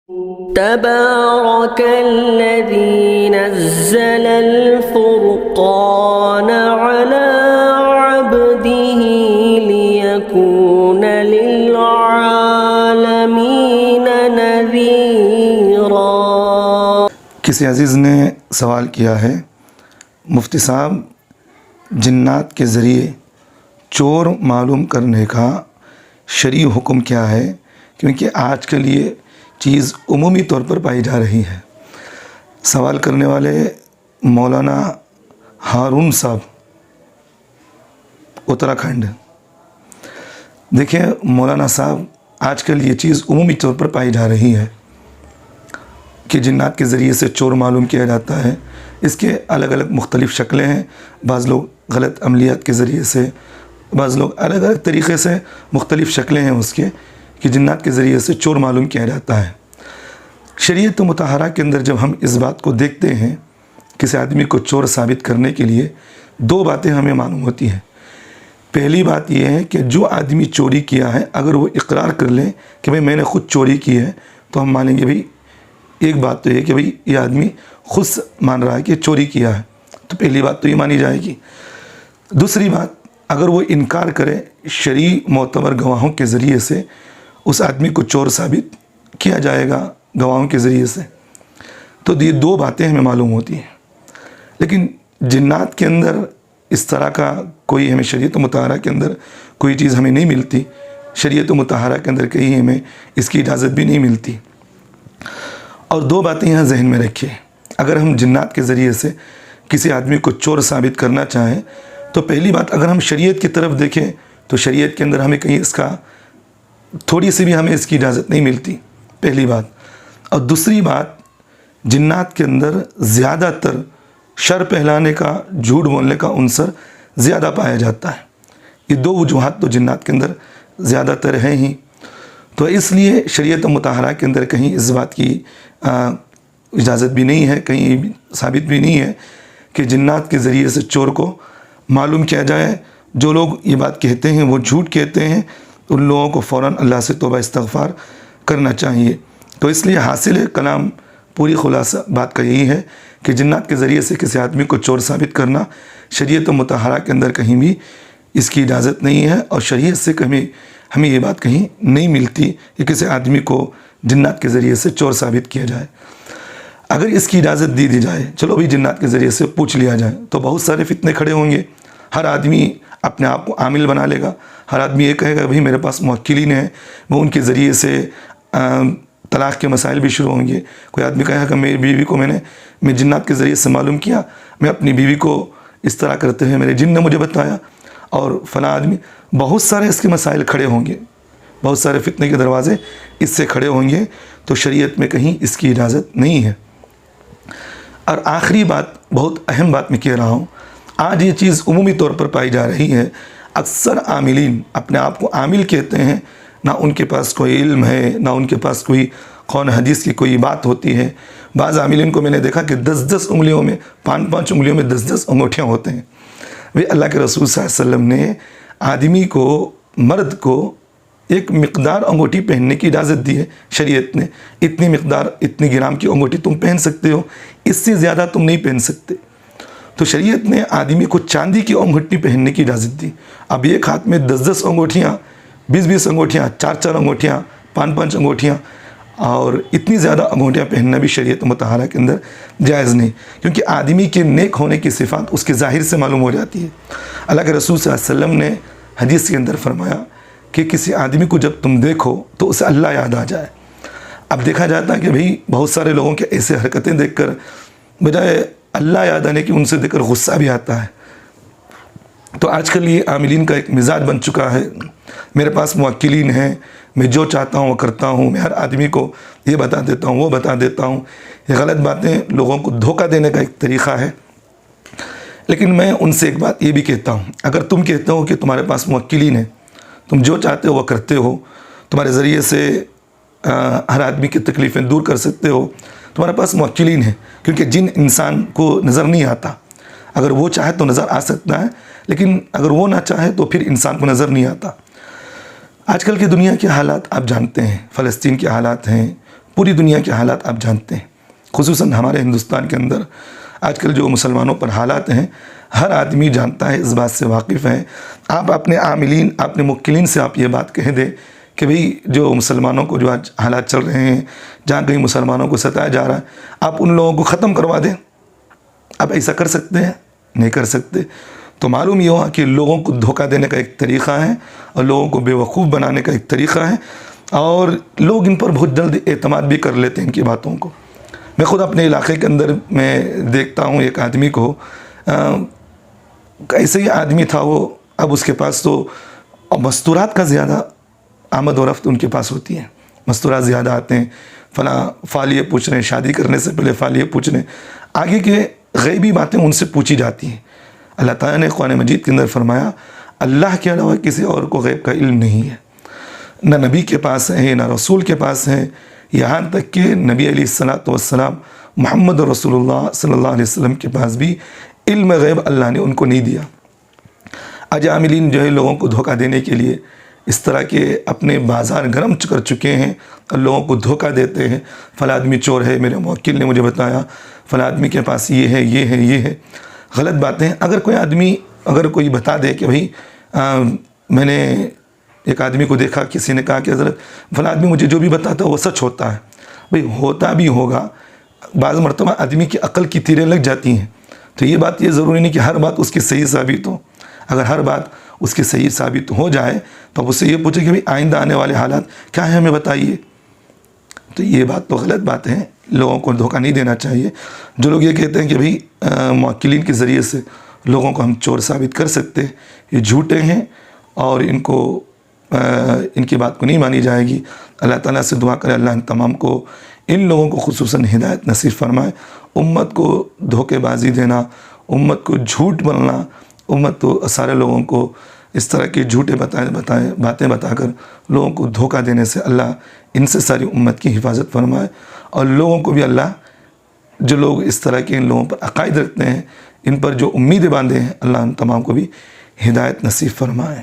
تبارك الذي نزل الفرقان على عبده ليكون للعالمين نذيرا۔ کسی عزیز نے سوال کیا ہے، مفتی صاحب جنات کے ذریعے چور معلوم کرنے کا شرعی حکم کیا ہے؟ کیونکہ آج کل یہ چیز عمومی طور پر پائی جا رہی ہے۔ سوال کرنے والے مولانا ہارون صاحب، اتراکھنڈ۔ دیکھیں مولانا صاحب، آج کل یہ چیز عمومی طور پر پائی جا رہی ہے کہ جنات کے ذریعے سے چور معلوم کیا جاتا ہے۔ اس کے الگ الگ مختلف شکلیں ہیں، بعض لوگ غلط عملیات کے ذریعے سے، بعض لوگ الگ الگ طریقے سے مختلف شکلیں ہیں اس کے کہ جنات کے ذریعے سے چور معلوم کیا جاتا ہے۔ شریعت مطہرہ کے اندر جب ہم اس بات کو دیکھتے ہیں، کسی آدمی کو چور ثابت کرنے کے لیے دو باتیں ہمیں معلوم ہوتی ہیں۔ پہلی بات یہ ہے کہ جو آدمی چوری کیا ہے اگر وہ اقرار کر لے کہ بھئی میں نے خود چوری کی ہے تو ہم مانیں گے بھئی ایک بات تو یہ کہ بھئی یہ آدمی خود مان رہا ہے کہ چوری کیا ہے، تو پہلی بات تو یہ مانی جائے گی۔ دوسری بات، اگر وہ انکار کرے شرعی معتبر گواہوں کے ذریعے سے اس آدمی کو چور ثابت کیا جائے گا گواہوں کے ذریعے سے، تو یہ دو باتیں ہمیں معلوم ہوتی ہیں۔ لیکن جنات کے اندر اس طرح کا کوئی ہمیں شریعت مطہرہ کے اندر کوئی چیز ہمیں نہیں ملتی، شریعت مطہرہ کے اندر کہیں ہمیں اس کی اجازت بھی نہیں ملتی۔ اور دو باتیں یہاں ذہن میں رکھیے، اگر ہم جنات کے ذریعے سے کسی آدمی کو چور ثابت کرنا چاہیں تو پہلی بات اگر ہم شریعت کی طرف دیکھیں تو شریعت کے اندر ہمیں کہیں اس کا تھوڑی سی بھی ہمیں اس کی اجازت نہیں ملتی، پہلی بات۔ اور دوسری بات، جنات کے اندر زیادہ تر شر پھیلانے کا، جھوٹ بولنے کا عنصر زیادہ پایا جاتا ہے۔ یہ دو وجوہات تو جنات کے اندر زیادہ تر ہیں ہی، تو اس لیے شریعت مطہرہ کے اندر کہیں اس بات کی اجازت بھی نہیں ہے، کہیں ثابت بھی نہیں ہے کہ جنات کے ذریعے سے چور کو معلوم کیا جائے۔ جو لوگ یہ بات کہتے ہیں وہ جھوٹ کہتے ہیں، ان لوگوں کو فوراً اللہ سے توبہ استغفار کرنا چاہیے۔ تو اس لیے حاصل کلام پوری خلاصہ بات کا یہی ہے کہ جنات کے ذریعے سے کسی آدمی کو چور ثابت کرنا شریعت مطہرہ کے اندر کہیں بھی اس کی اجازت نہیں ہے، اور شریعت سے ہمیں یہ بات کہیں نہیں ملتی کہ کسی آدمی کو جنات کے ذریعے سے چور ثابت کیا جائے۔ اگر اس کی اجازت دی جائے، چلو بھی جنات کے ذریعے سے پوچھ لیا جائے، تو بہت سارے فتنے کھڑے ہوں گے۔ ہر آدمی اپنے آپ کو عامل بنا لے گا، ہر آدمی یہ کہے گا بھئی میرے پاس موکلین ہیں، وہ ان کے ذریعے سے طلاق کے مسائل بھی شروع ہوں گے۔ کوئی آدمی کہے گا کہ میری بیوی کو میں جنات کے ذریعے سے معلوم کیا، میں اپنی بیوی کو اس طرح کرتے ہیں، میرے جن نے مجھے بتایا، اور فلاں آدمی، بہت سارے اس کے مسائل کھڑے ہوں گے، بہت سارے فتنے کے دروازے اس سے کھڑے ہوں گے، تو شریعت میں کہیں اس کی اجازت نہیں ہے۔ اور آخری بات، بہت اہم بات میں کہہ رہا ہوں، آج یہ چیز عمومی طور پر پائی جا رہی ہے۔ اکثر عاملین اپنے آپ کو عامل کہتے ہیں، نہ ان کے پاس کوئی علم ہے، نہ ان کے پاس کوئی قرآن حدیث کی کوئی بات ہوتی ہے۔ بعض عاملین کو میں نے دیکھا کہ 10 انگلیوں میں، 5 انگلیوں میں 10 انگوٹھیاں ہوتے ہیں۔ اللہ کے رسول صلی اللہ علیہ وسلم نے آدمی کو، مرد کو ایک مقدار انگوٹھی پہننے کی اجازت دی ہے شریعت نے، اتنی مقدار، اتنی گرام کی انگوٹھی تم پہن سکتے ہو، اس سے زیادہ تم نہیں پہن سکتے۔ تو شریعت نے آدمی کو چاندی کی انگوٹھی پہننے کی اجازت دی۔ اب ایک ہاتھ میں 10 انگوٹھیاں، 20 انگوٹھیاں، 4 انگوٹھیاں، 5 انگوٹھیاں، اور اتنی زیادہ انگوٹھیاں پہننا بھی شریعت مطہرہ کے اندر جائز نہیں، کیونکہ آدمی کے نیک ہونے کی صفات اس کے ظاہر سے معلوم ہو جاتی ہے۔ اللہ کے رسول صلی اللہ علیہ وسلم نے حدیث کے اندر فرمایا کہ کسی آدمی کو جب تم دیکھو تو اسے اللہ یاد آ جائے۔ اب دیکھا جاتا ہے کہ بھئی بہت سارے لوگوں کے ایسے حرکتیں دیکھ کر بجائے اللہ یاد آنے کی ان سے دیکھ کر غصہ بھی آتا ہے۔ تو آج کل یہ عاملین کا ایک مزاج بن چکا ہے، میرے پاس موکلین ہیں، میں جو چاہتا ہوں وہ کرتا ہوں، میں ہر آدمی کو یہ بتا دیتا ہوں، وہ بتا دیتا ہوں۔ یہ غلط باتیں لوگوں کو دھوکہ دینے کا ایک طریقہ ہے۔ لیکن میں ان سے ایک بات یہ بھی کہتا ہوں، اگر تم کہتے ہو کہ تمہارے پاس موکلین ہیں، تم جو چاہتے ہو وہ کرتے ہو، تمہارے ذریعے سے ہر آدمی کی تکلیفیں دور کر سکتے ہو، تمہارے پاس موکلین ہیں، کیونکہ جن انسان کو نظر نہیں آتا، اگر وہ چاہے تو نظر آ سکتا ہے، لیکن اگر وہ نہ چاہے تو پھر انسان کو نظر نہیں آتا۔ آج کل کی دنیا کے حالات آپ جانتے ہیں، فلسطین کے حالات ہیں، پوری دنیا کے حالات آپ جانتے ہیں، خصوصاً ہمارے ہندوستان کے اندر آج کل جو مسلمانوں پر حالات ہیں، ہر آدمی جانتا ہے، اس بات سے واقف ہے۔ آپ اپنے عاملین، اپنے موکلین سے آپ یہ بات کہہ دیں کہ بھئی جو مسلمانوں کو جو آج حالات چل رہے ہیں، جہاں کہیں مسلمانوں کو ستایا جا رہا ہے، آپ ان لوگوں کو ختم کروا دیں۔ آپ ایسا کر سکتے ہیں؟ نہیں کر سکتے۔ تو معلوم یہ ہوا کہ لوگوں کو دھوکہ دینے کا ایک طریقہ ہے اور لوگوں کو بیوقوف بنانے کا ایک طریقہ ہے، اور لوگ ان پر بہت جلد اعتماد بھی کر لیتے ہیں ان کی باتوں کو۔ میں خود اپنے علاقے کے اندر میں دیکھتا ہوں ایک آدمی کو، ایسے ہی آدمی تھا وہ، اب اس کے پاس تو مستورات کا زیادہ آمد و رفت ان کے پاس ہوتی ہے، مستورات زیادہ آتے ہیں، فلاں فالیے پوچھ رہے ہیں، شادی کرنے سے پہلے فالیے پوچھ رہے ہیں، آگے کے غیبی باتیں ان سے پوچھی جاتی ہیں۔ اللہ تعالیٰ نے قرآن مجید کے اندر فرمایا اللہ کے علاوہ کسی اور کو غیب کا علم نہیں ہے، نہ نبی کے پاس ہے نہ رسول کے پاس ہے، یہاں تک کہ نبی علیہ السلام محمد رسول اللہ صلی اللہ علیہ وسلم کے پاس بھی علم غیب اللہ نے ان کو نہیں دیا۔ آج عاملین جو ہے لوگوں کو دھوکہ دینے کے لیے اس طرح کے اپنے بازار گرم کر چکے ہیں اور لوگوں کو دھوکہ دیتے ہیں، فلاں آدمی چور ہے، میرے موکل نے مجھے بتایا، فلاں آدمی کے پاس یہ ہے یہ ہے یہ ہے، غلط باتیں۔ اگر کوئی آدمی کوئی بتا دے کہ بھئی میں نے ایک آدمی کو دیکھا، کسی نے کہا کہ حضرت فلاں آدمی مجھے جو بھی بتاتا ہے وہ سچ ہوتا ہے، بھئی ہوتا بھی ہوگا، بعض مرتبہ آدمی کی عقل کی تیریں لگ جاتی ہیں، تو یہ بات یہ ضروری نہیں کہ ہر بات اس کی صحیح ثابت ہو۔ اگر ہر بات اس کی صحیح ثابت ہو جائے تو اب اس سے یہ پوچھے کہ بھئی آئندہ آنے والے حالات کیا ہیں ہمیں بتائیے۔ تو یہ بات تو غلط بات ہے، لوگوں کو دھوکہ نہیں دینا چاہیے۔ جو لوگ یہ کہتے ہیں کہ بھئی موکلین کے ذریعے سے لوگوں کو ہم چور ثابت کر سکتے ہیں، یہ جھوٹے ہیں اور ان کی بات کو نہیں مانی جائے گی۔ اللہ تعالیٰ سے دعا کرے اللہ ان تمام کو، ان لوگوں کو خصوصاً ہدایت نصیب فرمائے۔ امت کو دھوکے بازی دینا، امت کو جھوٹ بولنا، امت کو سارے لوگوں کو اس طرح کے جھوٹے باتیں بتا کر لوگوں کو دھوکہ دینے سے اللہ ان سے ساری امت کی حفاظت فرمائے، اور لوگوں کو بھی اللہ، جو لوگ اس طرح کے ان لوگوں پر عقائد رکھتے ہیں، ان پر جو امیدیں باندھے ہیں، اللہ ان تمام کو بھی ہدایت نصیب فرمائے۔